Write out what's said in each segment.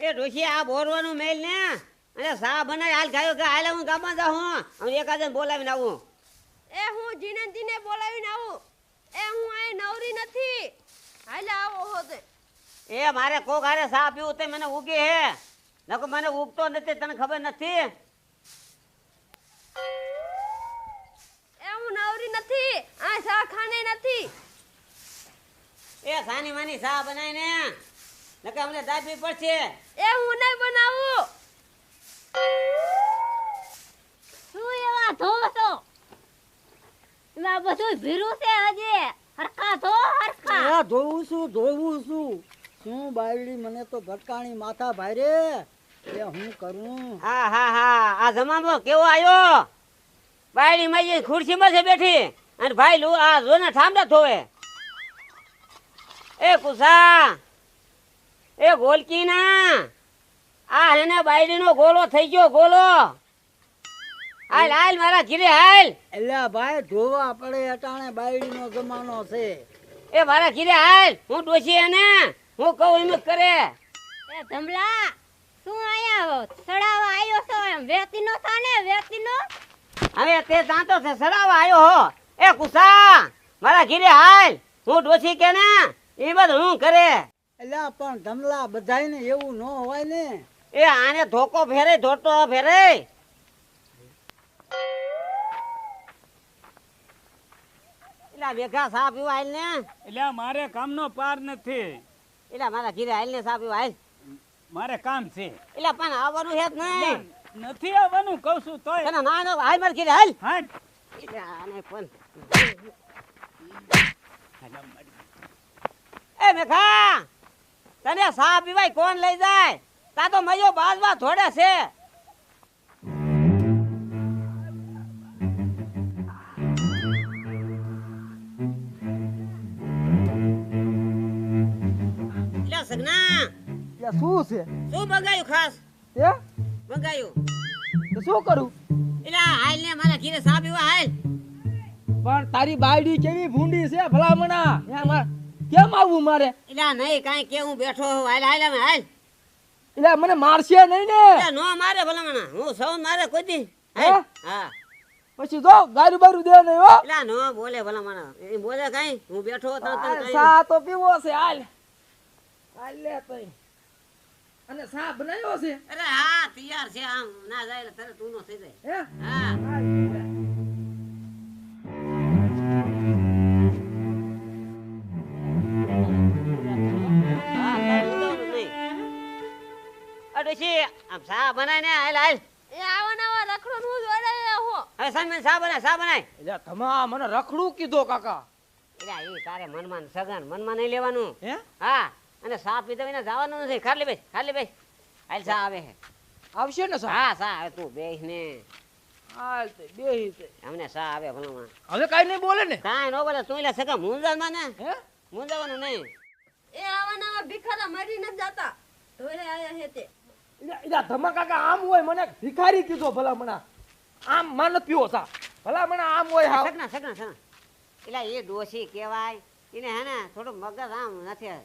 એ ડોશી આ બોરવાનું મેલ ને અને સા બનાવી હાલ ગાયો કે હાલ હું ગામમાં જાઉં હું એકાદને બોલાવીને આવું. એ હું જીનજીને બોલાવીને આવું. એ હું આ નવરી નથી. હાલે આવો હોતે. એ મારે કોક હારે સા પીવું તે મને ઉગે હે નકો મને ઉગતો નથી તને ખબર નથી. એ હું નવરી નથી. આ સા ખાને નથી. એ સાની માની સા બનાવીને નકે અમને દાબી પડશે. એ હું નહીં બનાવું. શું એવા ધોવો છો? એમાં બધું ભીરું છે હજી. હરખા ધો હરખા. ધોવું છું શું બાયડી મને તો ભટકાણી માથા ભારે એ હું કરું. હા હા હા આ જમાનો કેવો આવ્યો. બાયડી માઈ ખુરશીમાં છે બેઠી અને ભાઈ લો આ જોને ઠામડા ધોવે. એ કુસા એ ગોલકી ના આ હેને બાયડીનો ગોલો થઈ ગયો ગોલો. હાલ હાલ મારા ઘીરે હાલ. એટલે ભાઈ ધોવા પડે અટાણે બાયડીનો જમાનો છે. એ મારા ઘીરે હાલ હું ડોશી એને હું કહું એમ જ કરે. એ ધમલા શું આયા સડાવા આવ્યો છો? એમ વેતીનો થાને વેતીનો. હવે તે જાણતો છે સડાવા આવ્યો હો. એ કુસા મારા ઘીરે હાલ હું ડોશી કે ને એ બધું હું કરે. એટલે પણ ધમલા બધાયને એવું ન હોય ને. એ આને ધોકો ફેરે ધોતો ફેરે. એલા બેગા સા પીવા હાલ ને. એટલે મારે કામનો પાર નથી. એલા મારા ઘીરે હાલ ને સા પીવા હાલ. મારે કામ છે. એલા પણ આવવાનું છે જ નહીં. નથી આવવાનું કહું છું તોય. તને ના નો હાલ મારા ઘીરે હાલ. હા એલા આને પણ એ મેઘા તને સા પીવાય કોણ લઈ જાય? તા તો મયો બાજવા થોડે છે. એલા સગના એટલે શું છે શું મંગાયું ખાસ? તે મંગાયું તો શું કરું? એલા હાલ ને મારા ઘીરે સા પીવા હાલ. પણ તારી બાયડી કેવી ભૂંડી છે ભલામણા. કેમ આવું મારે? એલા નહીં કાંઈ કે હું બેઠો હોઉં. હાલ હાલ અમે હાલ. એટલે મને મારશે નહીં ને? એલા નો મારે ભલામણા હું સૌ મારે કોઈ દી. હે? હા પછી જો ગારું બારું દે નહીં હો. એલા નો બોલે ભલામણા એ બોલે કાંઈ હું બેઠો હતો તને કાંઈ સા તો પીવો છે હાલ. હાલ લે તઈ. અને સા બનાવ્યો છે? અરે હા તૈયાર છે આમ ના જાય એટલે તરત ઊનો થઈ જાય. હે? હા આમ સા બનાય ને હાલ હાલ. એ આવા નવા રખડો હું જોડે હો. હવે સામે સા બનાય સા બનાય. એટલે તમા મને રખડું કીધો કાકા. એલા એ તારે મનમાં સગન મનમાં નહીં લેવાનું. હે? હા અને સા પીધો વિના જવાનું નથી. ખાલી બેસ હાલ સા આવે છે. આવશે ને સા? હા સા આવે તું બેસ ને. હાલ તે બેહી તે. અમને સા આવે ભલામણ. હવે કાઈ નહીં બોલે ને? કાંઈ નો બોલે તું એલા સગા મૂંઝામાં ને હે? મૂંઝાવાનું નહીં. એ આવા નવા ભિખારા મરી ન જાતા. ધોરે આયા હે તે. એટલે ધમા કાકા આમ હોય મને ભિખારી કીધો ભલામણા. આમ માનત પીવો સા. ભલામણા આમ હોય હાવ. સગના એલા એ ડોશી કહેવાય એને હે ને થોડું મગજ આમ નથી.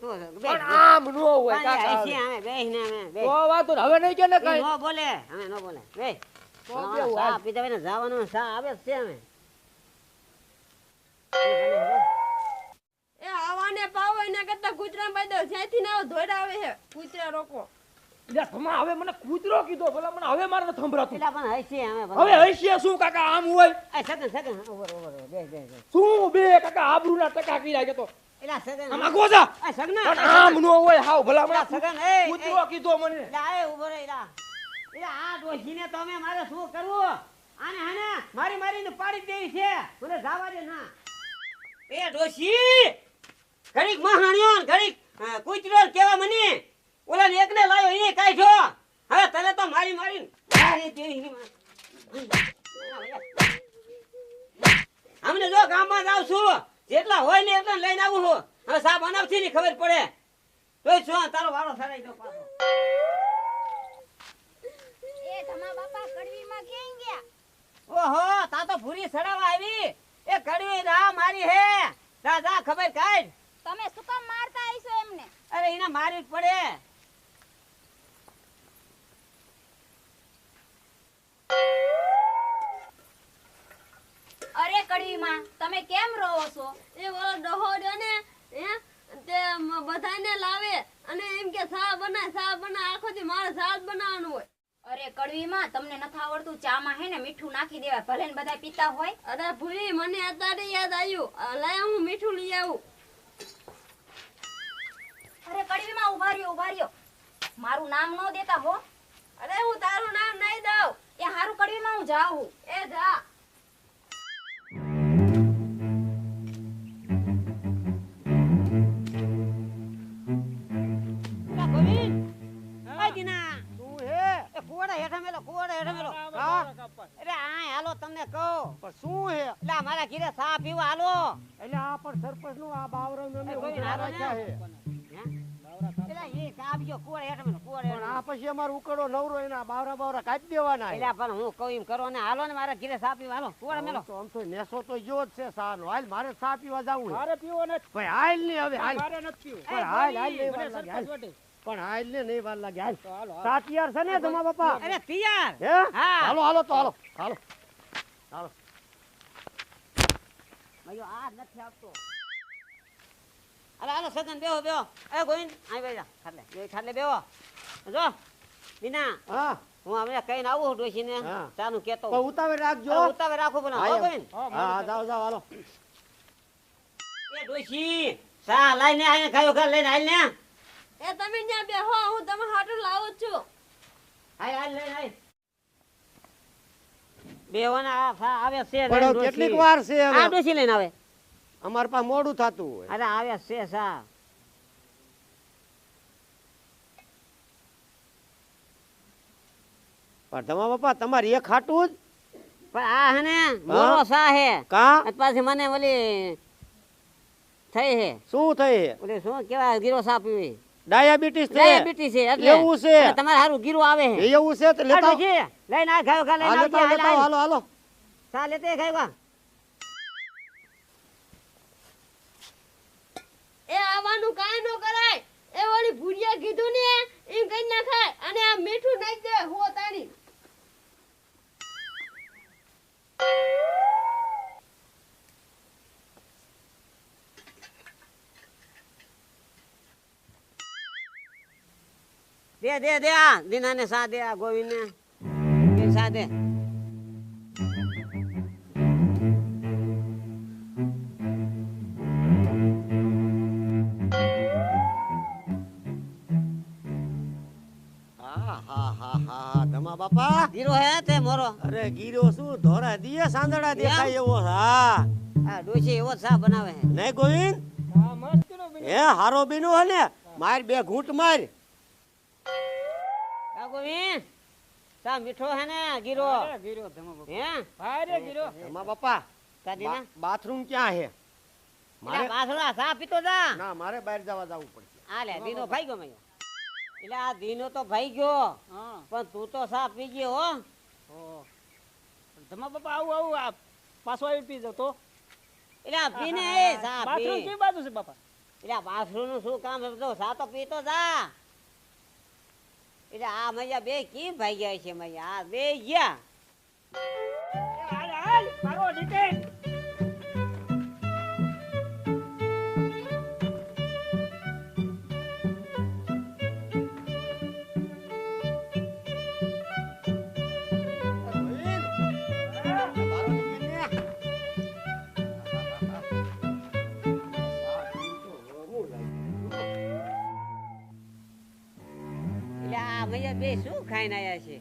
તું બેસ, પણ બેસ. આમ નો હોય પાણી કાકા. આઈસી અમે બેસ ને અમે બેસ. તો વાતો ને હવે નહીં કે ને ઈ કાઈ. નો બોલે અમે નો બોલે બેસ. તો ભલામણ કેવું સા હાલ. પીધા વિના જવાનું સા આવે જ છે અમે. એ આવાને પાવો એના કરતા કૂતરા બાંધો જ્યાંથી ના ધોરા આવે છે. કૂતરા રોકો. એટલે ધમા હવે મને કૂતરો કીધો ભલામણા હવે મારે નથી સંભળાતું. એલા પણ હસી અમે હવે ભલામણ. હૈશે શું કાકા આમ હોય? આ સગન ઓવર બેસ. શું બે કાકા આબરૂના ટકા કર્યા કે તો એલા સગન આમ આગો જા. આ સગના પણ આમ નો હોય હાવ ભલામણા. એલા સગન એ કૂતરો કીધો મને. એલા એ ઉભો રહે એલા. એલા આ ડોશીને તો અમે મારે શું કરવું? આને હે મારીને પાડી દેવી છે. મને જાવા દે ના. એ ડોશી ઘડીક મહાણ્યો ને ઘડીક કૂતરો કેવા મને ઓલા ને એકને લાયો એ કાઢ્યો. હવે તને તો મારી દેવી. અમને જો ગામમાં જાવ છું જેટલા હોય ને એટલા લઈને આવું છું. હવે સા બનાવથી ની ખબર પડે તો શું તારો વારો સરાઈ ગયો પાછો. એ ધમા બાપા કડવીમાં ક્યાં ગયા? ઓહો તા તો ભૂરી સડાવા આવી. એ કડવી રા મારી હે. જા ખબર કાઢ. તમે શું કામ મારતા આઈસો એમને? અરે એને મારવી જ પડે. કડવીમાં તમે કેમ રહો છો? એ ઓલો ડહો રહ્યો ને હે તે બધાને લાવે અને એમ કે સા બના આખો દી મારે સા જ બનાવવાનું હોય. અરે કડવીમાં તમને નથી આવડતું? ચામાં હે ને મીઠું નાખી દેવાય, ભલે ને બધા પીતા હોય. અરે ભૂલી મને અત્યારે યાદ આવ્યું લાય હું મીઠું લઈ આવું. અરે કડવીમાં ઉભા રહ્યો. મારું નામ ન દેતા હો. અરે હું તારું નામ નહીં દઉં. એ હારું કડવીમાં હું જાઉં. એ જા. પેલા ગોવિંદ, આ દીના. શું હે એ કુવાડા હેઠા મેલો. હા? અરે આ હાલો તમને કહું. પણ શું હે એટલે આ મારા ઘીરે ચા પીવા હાલો. એટલે આ પણ સરપંચ નું આ બાવરા એ કોઈ હાલો ને. છે હે? એટલે એ ચા પીજો, કુવાડા હેઠા મેલો, કુવાડા પણ હેઠા આ પછી અમારો ઉકળો નવરો એના બાવરા કાઢી દેવાના એટલે પણ હું કહું એમ કરો ને હાલો ને મારા ઘીરે ચા પીવા હાલો. કુવાડા મેલો. આમ તો નેસો તો જો જ છે સાનો. હાલ મારે ચા પીવા જાવું મારે પીવો નથી. ભાઈ હાલ ને હવે હાલ મારે નથી પીવું. પણ હાલ હાલ નહીં મને વાર લાગે, હાલ. સરપંચ વટે. પણ હાલ ને નહીં વાર લાગે હાલ તો હાલો, હાલો. ચા તૈયાર છે ને તમારા બાપા અરે તૈયાર. હે હા. હાલો તો હાલો ભાઈઓ આ જ નથી આવતો. અરે હાલો સગન બેહો. એ ગોવિંદ અહીં બેસા. ખાટલે બેહો. જો બીના હા હું હમણાં કહીને આવું ડોશીને હા. ચાનું કેતો. પણ ઉતાવળ રાખજો ઉતાવે રાખો પણ હા, હો એમ. ગોવિંદ. હા જાઓ હાલો એ ડોશી ચા લાઈને આને ખાયો ઘર લઈને હાલ ને. એ તમે ત્યાં બેહો હું તમારા હાટું લાવું જ છું. હાલ લઈને હાલ. બેહોને આ ચા આવે છે લઈને પણ ડોશી. કેટલીક વાર છે આ હવે ડોશી લઈને આવે. અમાર પાસે મોડું થતું હોય અરે આવે છે ચા. પણ તમારા બાપા તમારે એક ખાટું જ પણ આ હે ને મોરો ચા હે. કા અને પાછી મને ઓલી થઈ હે શું થઈ ઓલી શું કેવાય ગીરો ચા પીવી. ડાયાબિટીસ છે ડાયાબિટીસ છે એટલે એવું છે. એટલે તમારે હારું ગીરો આવે હે. એવું છે તો આ લેતા ડોશી લઈને આ ખાયો ઘર લઈને હાલો આવજે. હાલ, હાલ. હાલો ચા લેતે ખાયો. એ આવવાનું કાંઈ ન કરાય. એ ઓલી ભૂરિયા કીધું ને એમ કઈ ના ખાય અને આ મીઠું નાખી દે હો તારી. દે આ દીનાને સા દે, આ ગોવિંદને દે સા દે. હા તમારા બાપા ગીરો હે તે મોરો. અરે ગીરો શું ધોરા દિયે સાંદડા દેખાય એવો હા આ ડોશી એવો ચા બનાવે હે. નહીં ગોવિંદ હા, મસ્ત નો બન્યો. હે હારો બીનો હે ને માર બે ઘૂંટ માર આ ગોવિંદ ચા મીઠો હે ને ગીરો. અરે ગીરો ધમો બાપા. હે અરે ગીરો. તમારા બાપા ચા દીના. બાથરૂમ ક્યાં હે મારે બાસડા ચા પીતો જા. ના મારે બહાર જવા જવું પડશે આ લે દીનો ભાઈ ગયો મયો. એટલે આ દીનો તો ભાઈ ગયો હા. પણ તું તો ચા પી ગયો હો. ઓહ. ધમા બાપા આવું આ પાછો આવી પી જતો. એટલે આ પીને એ ચા બાથરૂમ પી. કઈ બાજુ છે બાપા? એટલે આ બાથરૂમ નું શું કામ છે? ચા તો પીતો જા. એટલે આ મૈયા બે કેમ ભાઈ ગયા છે મૈયા? આ બે ગયા. હાલ હાલ મારો ડિટેન. એટલે આ મૈયા બે શું ખાઈને આયા છે?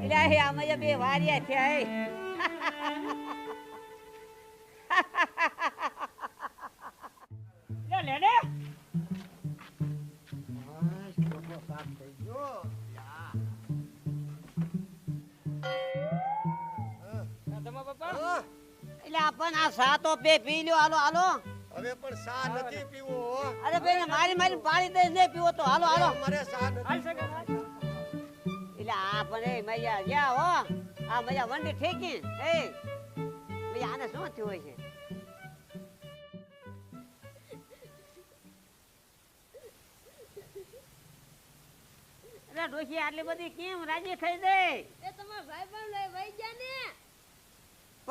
એટલે આ મૈયા બે વારિયા થયા હે. લે લે લે. ધમા બાપા. એટલે આ પણ આ ચા તો બે પી લ્યો. હાલો હાલો. હવે પણ સા નથી પીવો અરે બેન મારી પાડી દે નહીં પીવો તો હાલો હાલો. મારે સા નથી હાલ સગા હાલ. એટલે આ પણ એ મૈયા ગયા હો. આ મૈયા વંડી ઠેકી એ મૈયા આને શું થયું હોય છે? અરે ડોશી આટલી બધી કેમ રાજી થઈ ગઈ? એ તમારા ભાઈ પણ લઈ વઈ ગયા ને.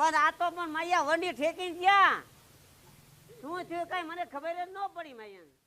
પણ આ તો પણ માયા વંડી ઠેકીને ગયા શું થયું કઈ મને ખબર જ ન પડી માયા